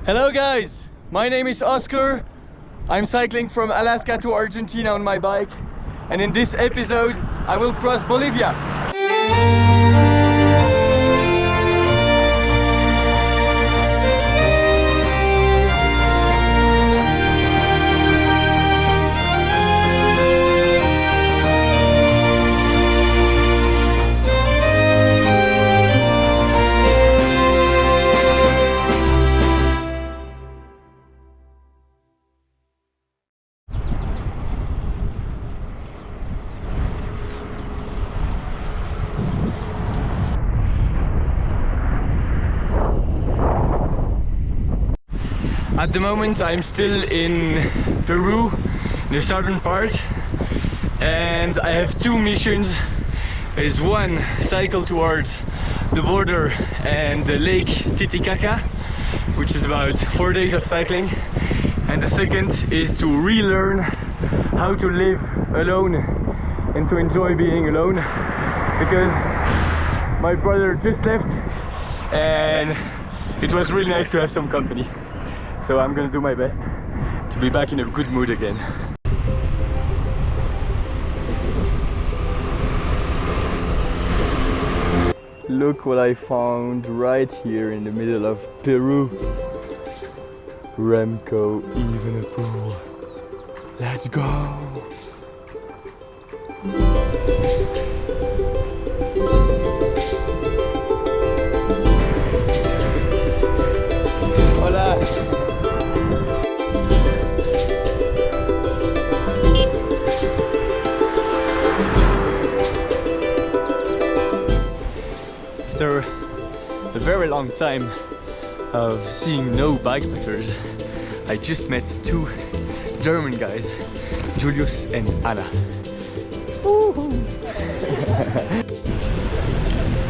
Hello guys, my name is Oscar. I'm cycling from Alaska to Argentina on my bike, and in this episode I will cross Bolivia. At the moment I'm still in Peru, the southern part, and I have two missions. There is one, cycle towards the border and the lake Titicaca, which is about 4 days of cycling, and the second is to relearn how to live alone and to enjoy being alone, because my brother just left and it was really nice to have some company. So I'm gonna do my best to be back in a good mood again. Look what I found right here in the middle of Peru. Remco, even a pool. Let's go! Hola! After a very long time of seeing no bikepackers, I just met two German guys, Julius and Anna. Woohoo!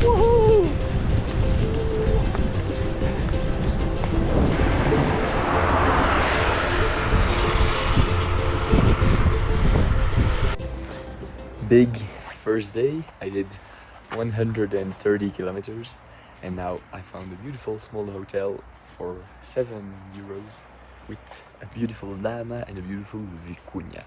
Woohoo! Big first day. I did 130 kilometers, and now I found a beautiful small hotel for €7 with a beautiful llama and a beautiful vicuña.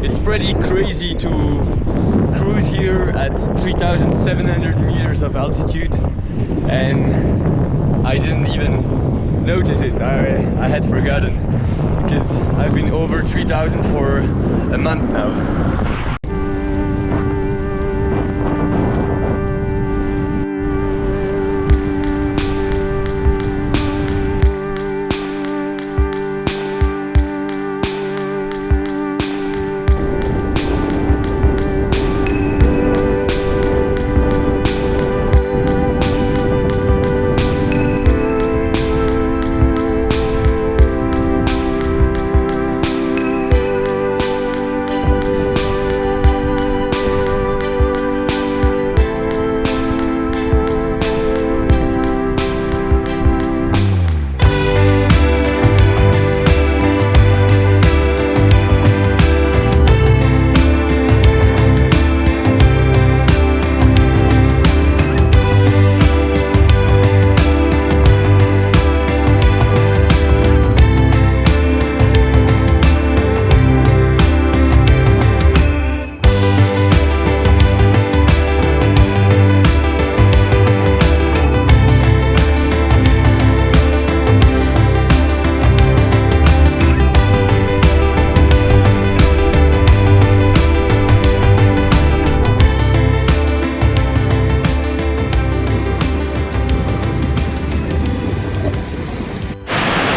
It's pretty crazy to cruise here at 3,700 meters of altitude, and I didn't even notice it. I had forgotten, because I've been over 3,000 for a month now.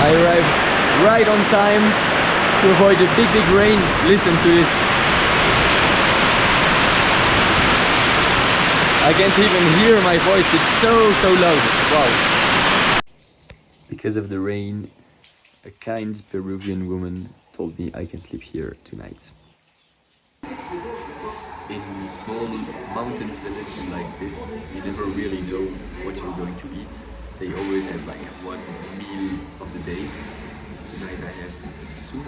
I arrived right on time to avoid a big rain. Listen to this. I can't even hear my voice, it's so loud. Wow. Because of the rain, a kind Peruvian woman told me I can sleep here tonight. In small mountains villages like this, you never really know what you're going to eat. They always have like one meal of the day. Tonight I have soup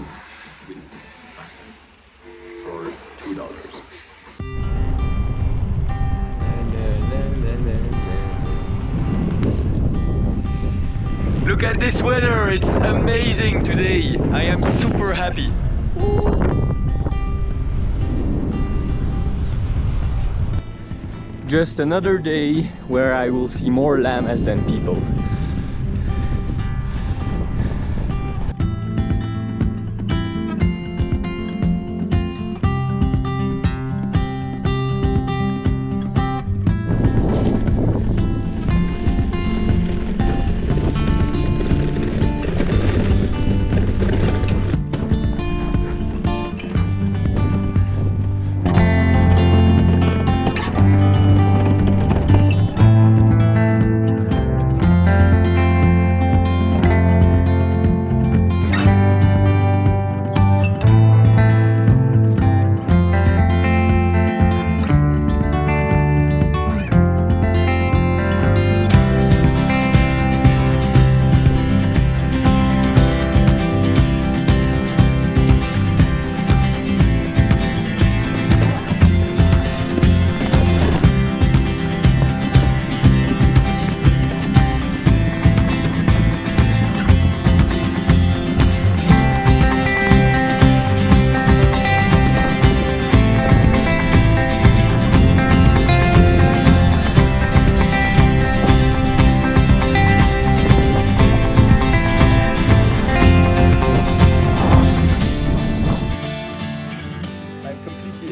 with pasta. Look at this weather, it's amazing today. I am super happy. Just another day where I will see more llamas than people.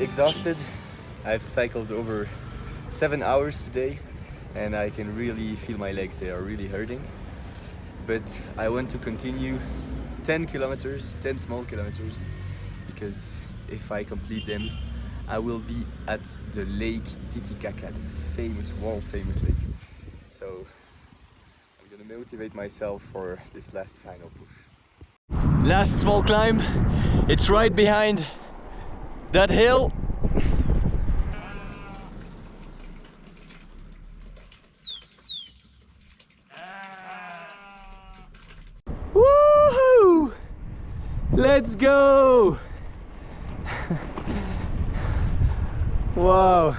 Exhausted. I've cycled over 7 hours today and I can really feel my legs, they are really hurting. But I want to continue 10 kilometers, 10 small kilometers, because if I complete them, I will be at the Lake Titicaca, the famous, world famous lake. So I'm gonna motivate myself for this last final push. Last small climb, it's right behind that hill. Woohoo! Let's go! Wow!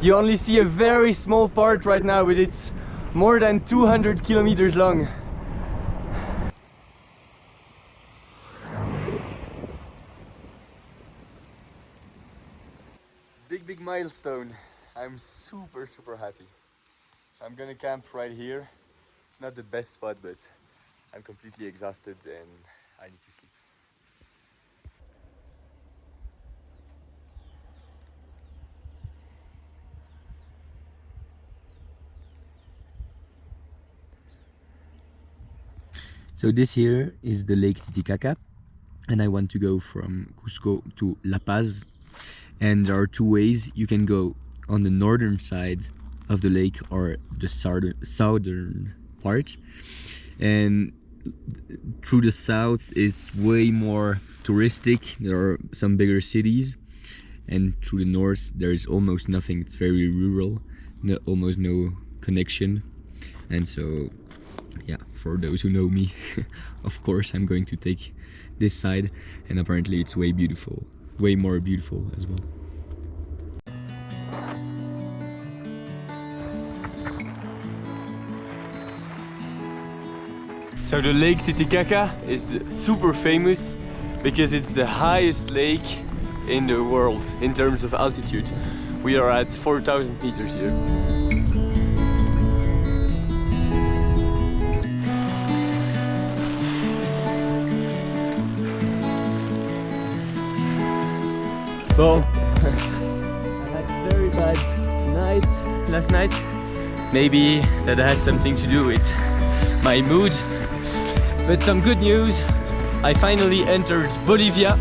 You only see a very small part right now, but it's more than 200 kilometers long. Big milestone. I'm super happy. So I'm gonna camp right here. It's not the best spot, but I'm completely exhausted and I need to sleep. So this here is the Lake Titicaca, and I want to go from Cusco to La Paz. And there are two ways. You can go on the northern side of the lake or the southern part, and through the south is way more touristic. There are some bigger cities, and through the north there is almost nothing. It's very rural, almost no connection. And so yeah, for those who know me, of course I'm going to take this side, and apparently it's way more beautiful as well. So the Lake Titicaca is super famous because it's the highest lake in the world in terms of altitude. We are at 4,000 meters here. Well, I had a very bad night last night. Maybe that has something to do with my mood. But some good news, I finally entered Bolivia.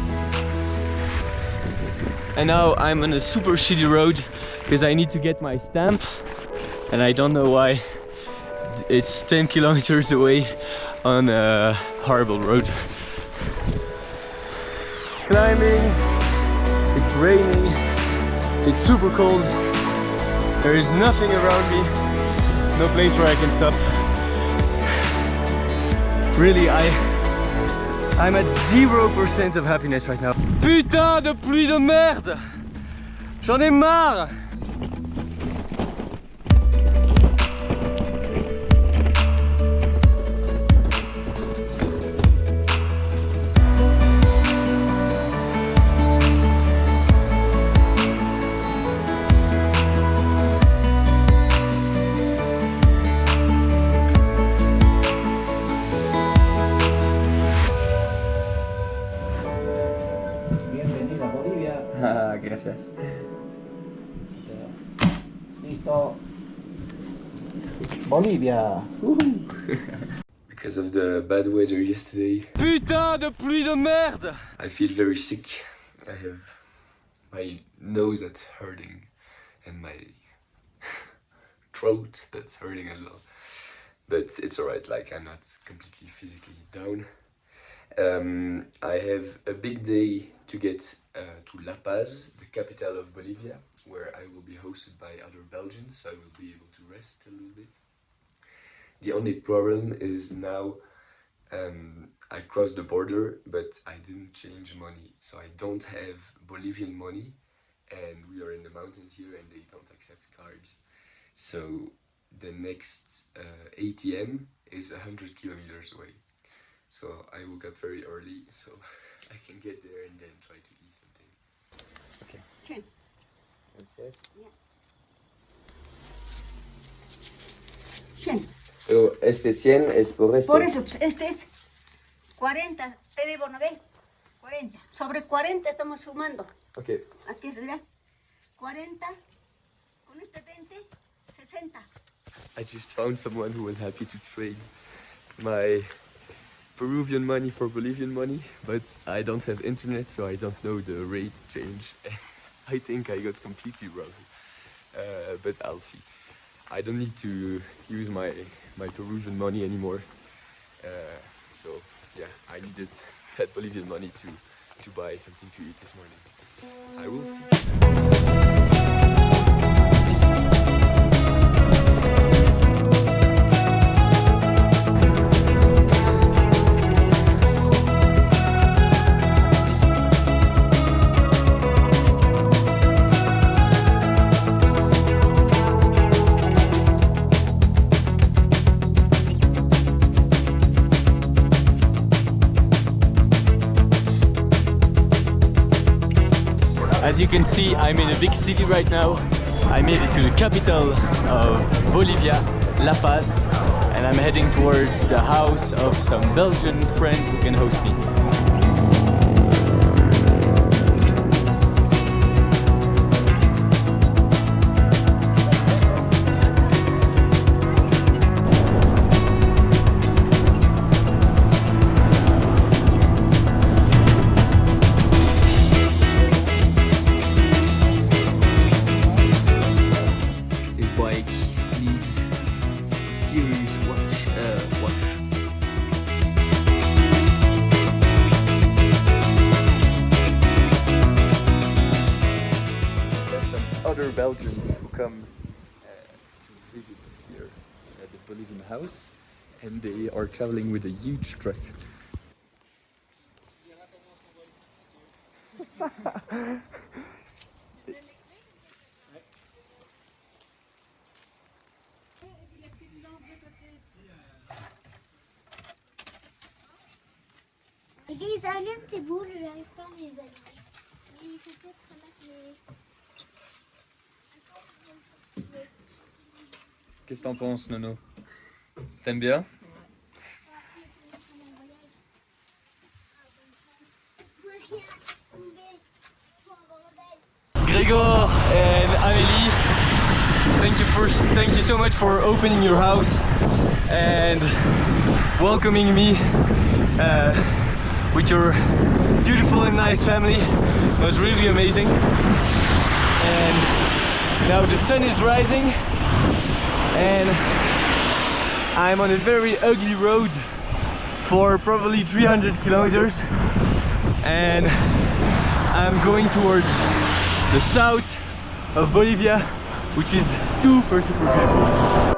And now I'm on a super shitty road because I need to get my stamp. And I don't know why. It's 10 kilometers away on a horrible road. Climbing. It's raining, it's super cold, there is nothing around me, no place where I can stop. Really, I'm at 0% of happiness right now. Putain de pluie de merde! J'en ai marre! Gracias. Listo. Bolivia. Because of the bad weather yesterday. Putain de pluie de merde! I feel very sick. I have my nose that's hurting and my throat that's hurting as well. But it's alright, like I'm not completely physically down. I have a big day to get to La Paz, the capital of Bolivia, where I will be hosted by other Belgians, so I will be able to rest a little bit. The only problem is now I crossed the border, but I didn't change money, so I don't have Bolivian money, and we are in the mountains here and they don't accept cards. So the next ATM is 100 kilometers away. So I woke up very early so I can get there and then try to eat something. Okay. Sí. Gracias. 100. Pero este 100 es por esto. Por eso, este es 40, te debo, ¿no ves? 40. Sobre 40 estamos sumando. Okay. Aquí es, mira. 40, con este 20, 60. I just found someone who was happy to trade my Peruvian money for Bolivian money, but I don't have internet, so I don't know the rate change. I think I got completely wrong, but I'll see. I don't need to use my Peruvian money anymore, so yeah, I needed that Bolivian money to buy something to eat this morning. I will see. As you can see, I'm in a big city right now. I made it to the capital of Bolivia, La Paz, and I'm heading towards the house of some Belgian friends who can host me. Other Belgians who come to visit here at the Bolivian house, and they are traveling with a huge truck. Les allumes, c'est beau, je n'arrive pas à les allumer. Il faut peut-être remettre les... Qu'est-ce que t'en penses, Nono? T'aimes bien? Gregor and Amélie, thank you so much for opening your house and welcoming me with your beautiful and nice family. It was really amazing. And now the sun is rising and I'm on a very ugly road for probably 300 kilometers and I'm going towards the south of Bolivia, which is super beautiful.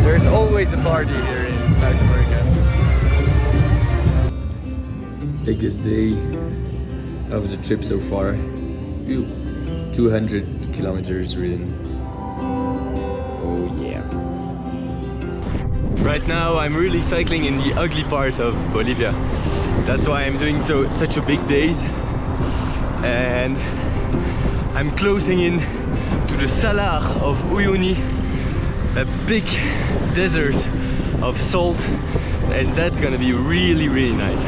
There's always a party here in South America. Biggest day of the trip so far. Ew. 200 kilometers ridden. Oh yeah. Right now I'm really cycling in the ugly part of Bolivia. That's why I'm doing such a big days. And I'm closing in to the Salar of Uyuni, a big desert of salt, and that's gonna be really, really nice.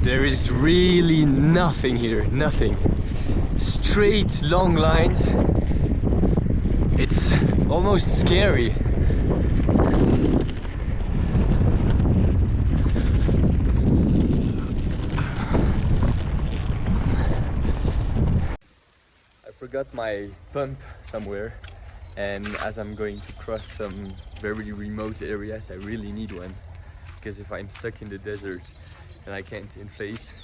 There is really nothing here, nothing. Straight, long lines. It's almost scary. I forgot my pump somewhere, and as I'm going to cross some very remote areas, I really need one, because if I'm stuck in the desert and I can't inflate,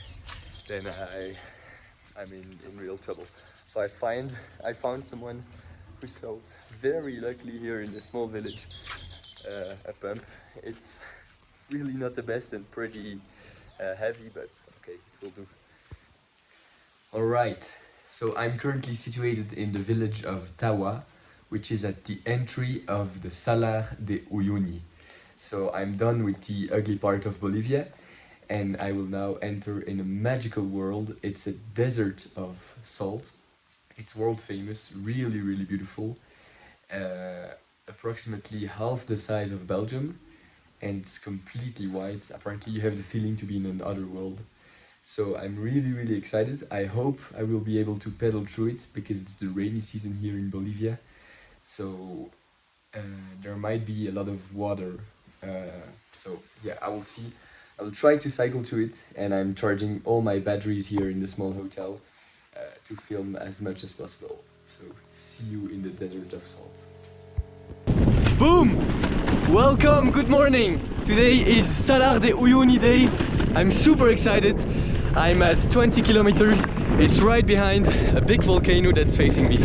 then I'm in real trouble. So I found someone who sells, very luckily here in a small village, a pump. It's really not the best and pretty heavy, but okay, it will do. Alright, so I'm currently situated in the village of Tawa, which is at the entry of the Salar de Uyuni. So I'm done with the ugly part of Bolivia, and I will now enter in a magical world. It's a desert of salt. It's world famous, really, really beautiful. Approximately half the size of Belgium, and it's completely white. Apparently you have the feeling to be in another world. So I'm really, really excited. I hope I will be able to pedal through it, because it's the rainy season here in Bolivia. So there might be a lot of water. So yeah, I will see. I will try to cycle to it, and I'm charging all my batteries here in the small hotel to film as much as possible. So see you in the desert of salt. Boom! Welcome, good morning! Today is Salar de Uyuni day. I'm super excited. I'm at 20 kilometers. It's right behind a big volcano that's facing me.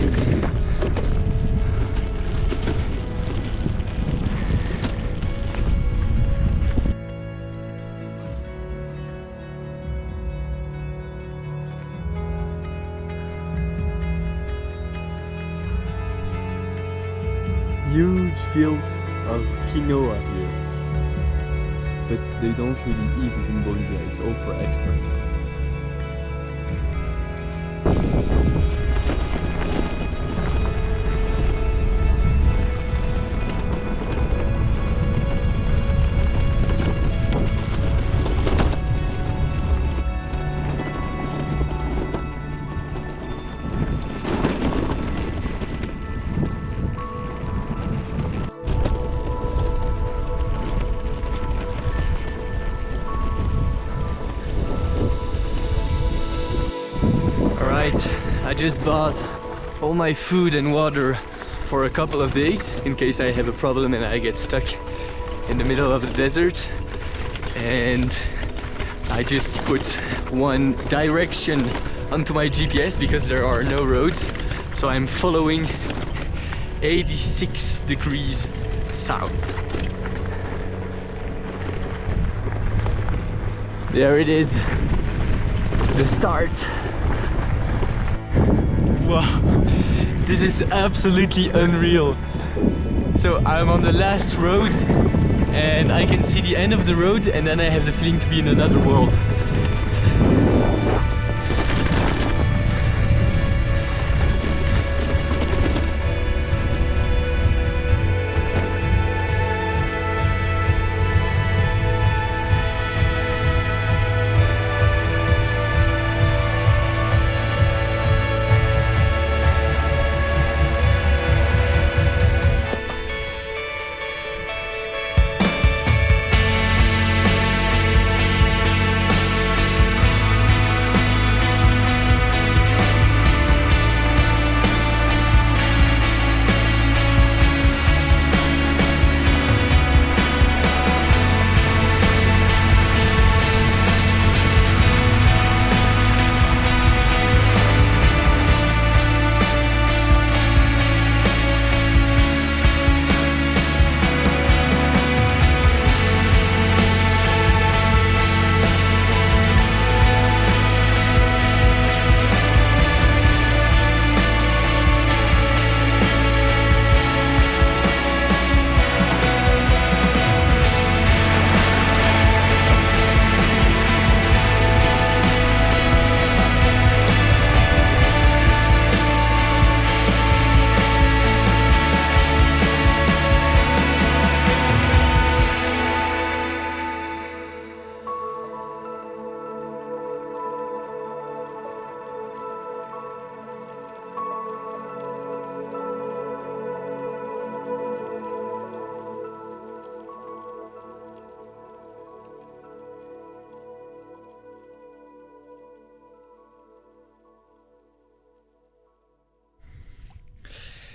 Huge fields of quinoa here, but they don't really eat it in Bolivia. It's all for export. I just bought all my food and water for a couple of days in case I have a problem and I get stuck in the middle of the desert. And I just put one direction onto my GPS because there are no roads, so I'm following 86 degrees south. There it is, the start. Wow, this is absolutely unreal. So I'm on the last road and I can see the end of the road, and then I have the feeling to be in another world.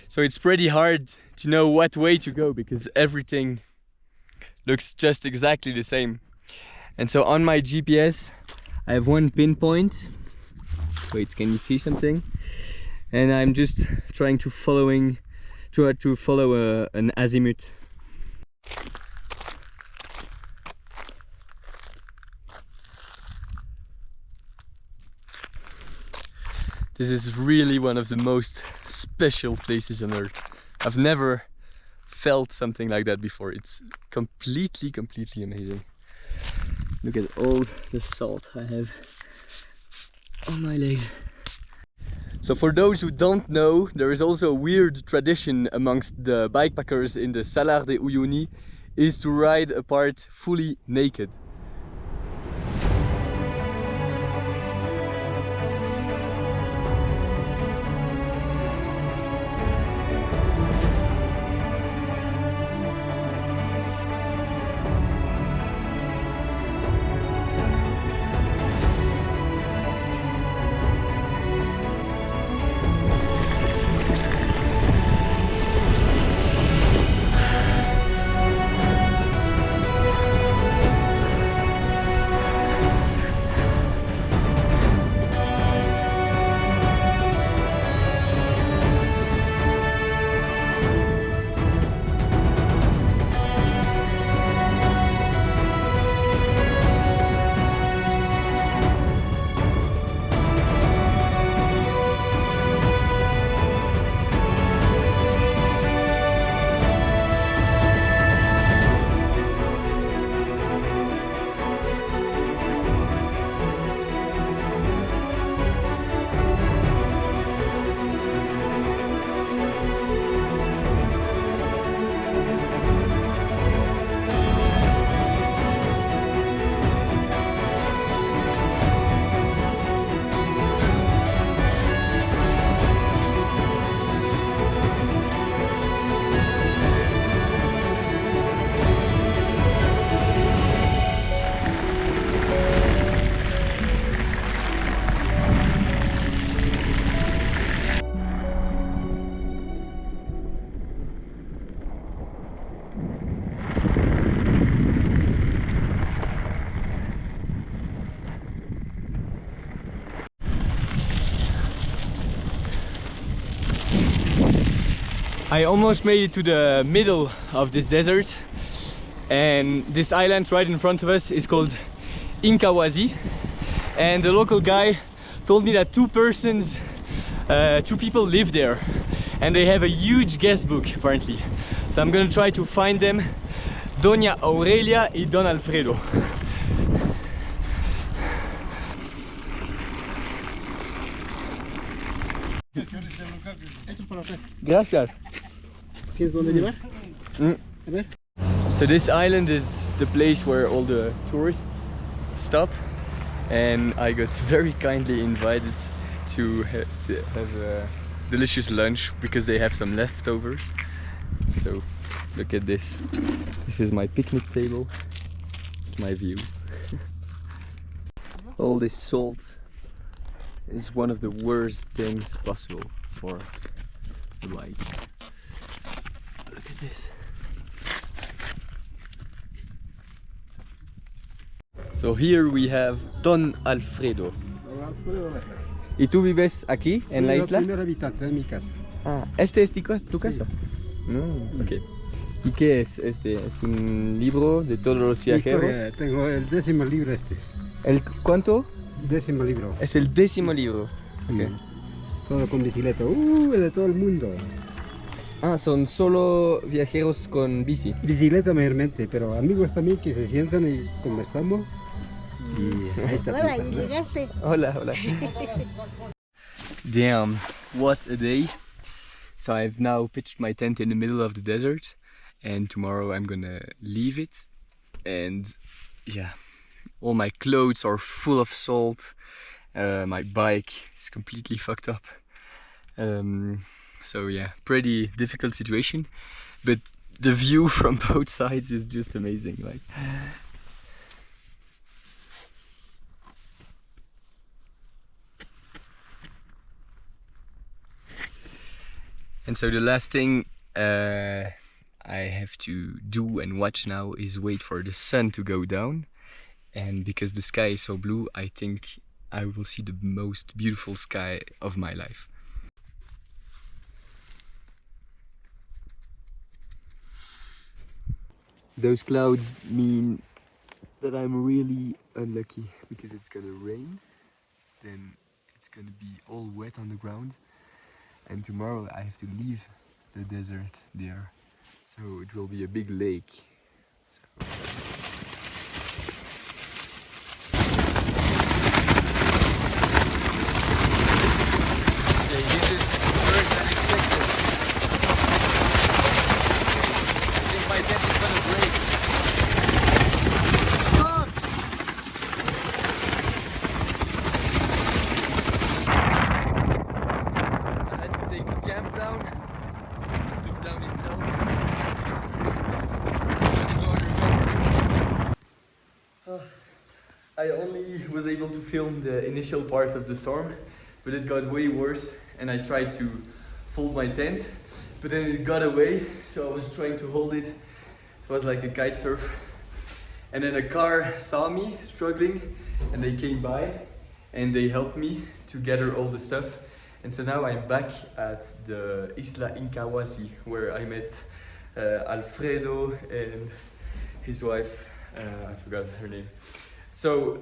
So it's pretty hard to know what way to go because everything looks just exactly the same. And so on my GPS I have one pinpoint. Wait, can you see something? And I'm just trying to follow an azimuth. This is really one of the most special places on earth. I've never felt something like that before. It's completely amazing. Look at all the salt I have on my legs. So for those who don't know, there is also a weird tradition amongst the bikepackers in the Salar de Uyuni, is to ride a part fully naked. I almost made it to the middle of this desert, and this island right in front of us is called Incahuasi, and the local guy told me that two people live there, and they have a huge guest book apparently. So I'm gonna try to find them, Doña Aurelia y Don Alfredo. Gracias. ¿Tienes dónde llevar? A ver. So this island is the place where all the tourists stop, and I got very kindly invited to have a delicious lunch because they have some leftovers. So look at this. This is my picnic table, my view. All this salt is one of the worst things possible for the bike. Look at this. So here we have Don Alfredo. ¿Y tú vives aquí en la isla? El primer habitante de mi casa. Ah, ¿este es tu casa? No, ok. ¿Y qué es este? ¿Es un libro de todos los viajeros? Historia, tengo el 10º libro este. ¿El cuánto? 10º libro. Es el 10º libro. Okay. Todo con bicicleta. De todo el mundo. Ah, son solo viajeros con bici. Bicicleta mayormente, pero amigos también que se sientan y conversamos. Y ahí está. Hola, y llegaste. Hola, hola. Damn, what a day. So I've now pitched my tent in the middle of the desert, and tomorrow I'm gonna leave it. And yeah, all my clothes are full of salt. My bike is completely fucked up. So yeah, pretty difficult situation, but the view from both sides is just amazing. Like, and so the last thing I have to do and watch now is wait for the sun to go down, and because the sky is so blue, I think I will see the most beautiful sky of my life. Those clouds mean that I'm really unlucky because it's gonna rain, then it's gonna be all wet on the ground, and tomorrow I have to leave the desert there, so it will be a big lake. Okay, this is first unexpected. I think my tent is gonna break. I had to take the camp down. It took down itself. I only was able to film the initial part of the storm, but it got way worse, and I tried to fold my tent, but then it got away, so I was trying to hold it. It was like a kite surf. And then a car saw me struggling, and they came by and they helped me to gather all the stuff. And so now I'm back at the Isla Incahuasi, where I met Alfredo and his wife, I forgot her name. So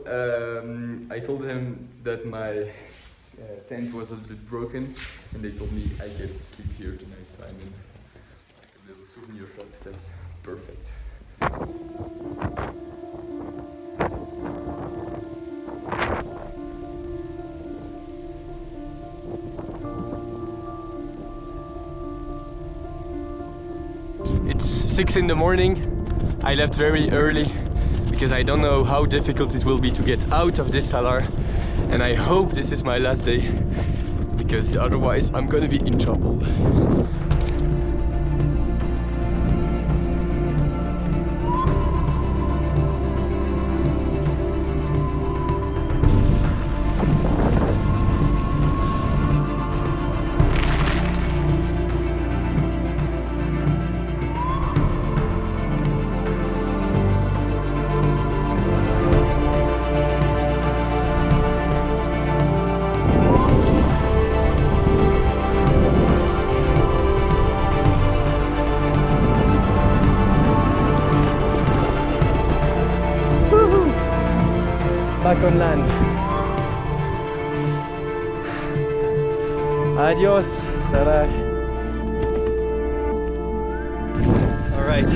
I told them that my tent was a little bit broken, and they told me I could sleep here tonight. So I'm in like a little souvenir shop. That's perfect. It's 6 in the morning. I left very early because I don't know how difficult it will be to get out of this salar, and I hope this is my last day because otherwise I'm gonna be in trouble. back on land. Adios, Salah. Alright,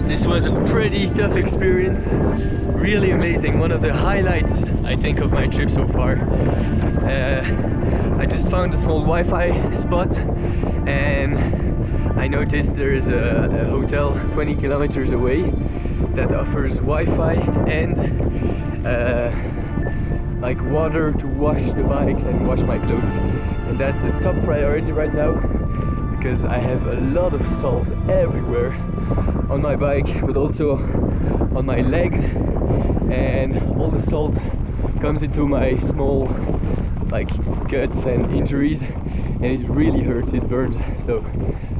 this was a pretty tough experience. Really amazing, one of the highlights I think of my trip so far. I just found a small Wi-Fi spot and I noticed there's a hotel 20 kilometers away that offers Wi-Fi and like water to wash the bikes and wash my clothes, and that's the top priority right now because I have a lot of salt everywhere on my bike but also on my legs, and all the salt comes into my small like cuts and injuries and it really hurts, it burns, so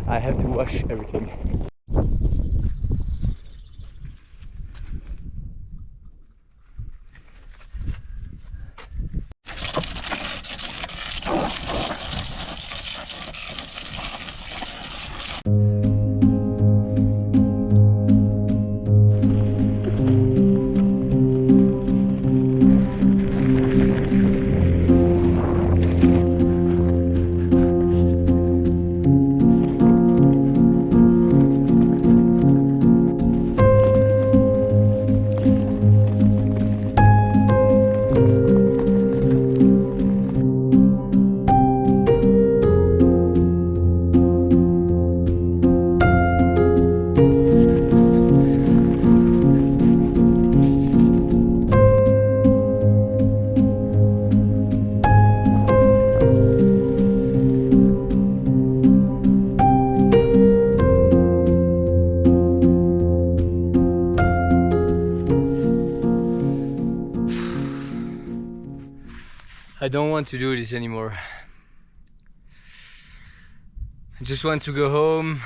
I have to wash everything. I don't want to do this anymore. I just want to go home.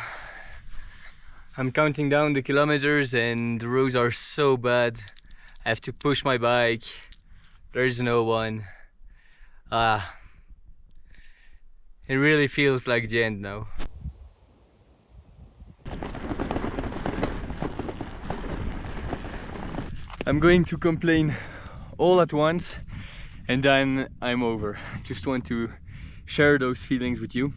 I'm counting down the kilometers and the roads are so bad. I have to push my bike. There's no one. It really feels like the end now. I'm going to complain all at once and then I'm over. I just want to share those feelings with you.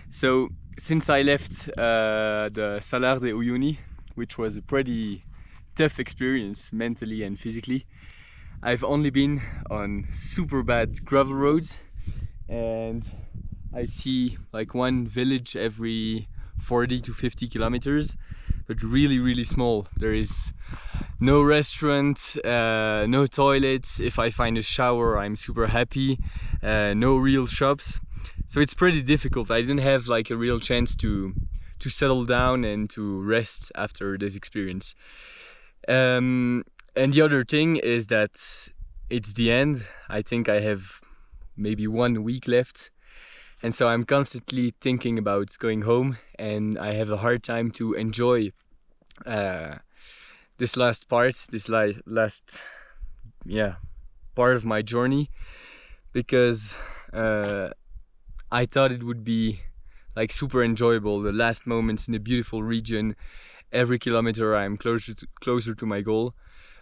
So since I left the Salar de Uyuni, which was a pretty tough experience mentally and physically, I've only been on super bad gravel roads and I see like one village every 40 to 50 kilometers, but really small. There is no restaurant, no toilets. If I find a shower, I'm super happy. No real shops. So it's pretty difficult. I didn't have like a real chance to settle down and to rest after this experience. And the other thing is that it's the end. I think I have maybe 1 week left. And so I'm constantly thinking about going home and I have a hard time to enjoy this last part, this last part of my journey, because I thought it would be like super enjoyable, the last moments in a beautiful region. Every kilometer I'm closer to my goal.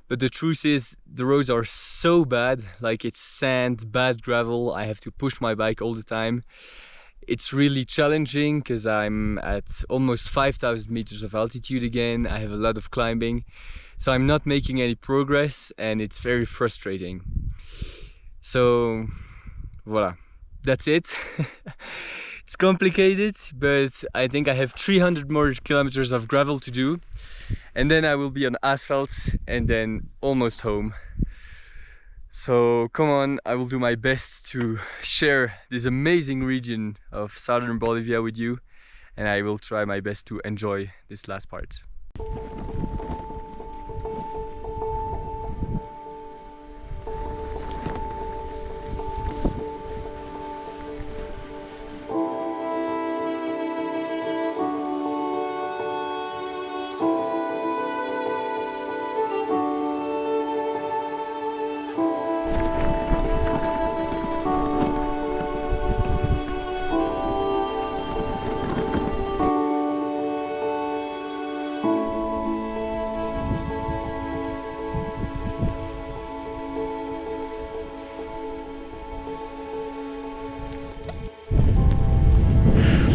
But the truth is the roads are so bad, like it's sand, bad gravel. I have to push my bike all the time. It's really challenging because I'm at almost 5,000 meters of altitude again. I have a lot of climbing, so I'm not making any progress and it's very frustrating. So voila, that's it. It's complicated, but I think I have 300 more kilometers of gravel to do and then I will be on asphalt and then almost home. So come on, I will do my best to share this amazing region of southern Bolivia with you, and I will try my best to enjoy this last part.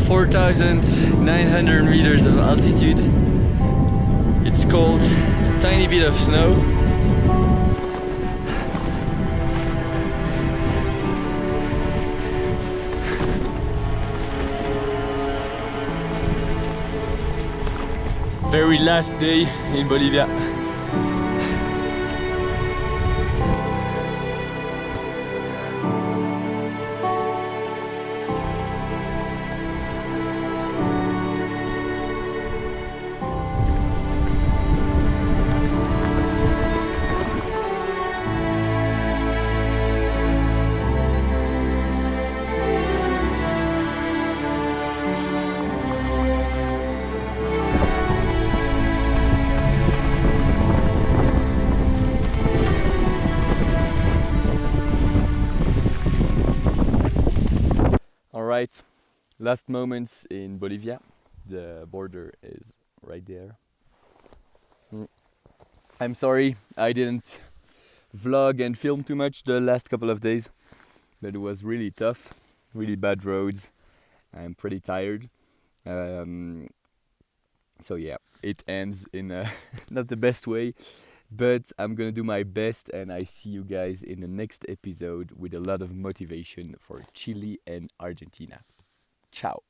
4,900 meters of altitude. It's cold, a tiny bit of snow. Very last day in Bolivia. Alright, last moments in Bolivia. The border is right there. I'm sorry I didn't vlog and film too much the last couple of days, but it was really tough, really bad roads. I'm pretty tired. So yeah, it ends in a not the best way, but I'm gonna do my best, and I see you guys in the next episode with a lot of motivation for Chile and Argentina. Ciao.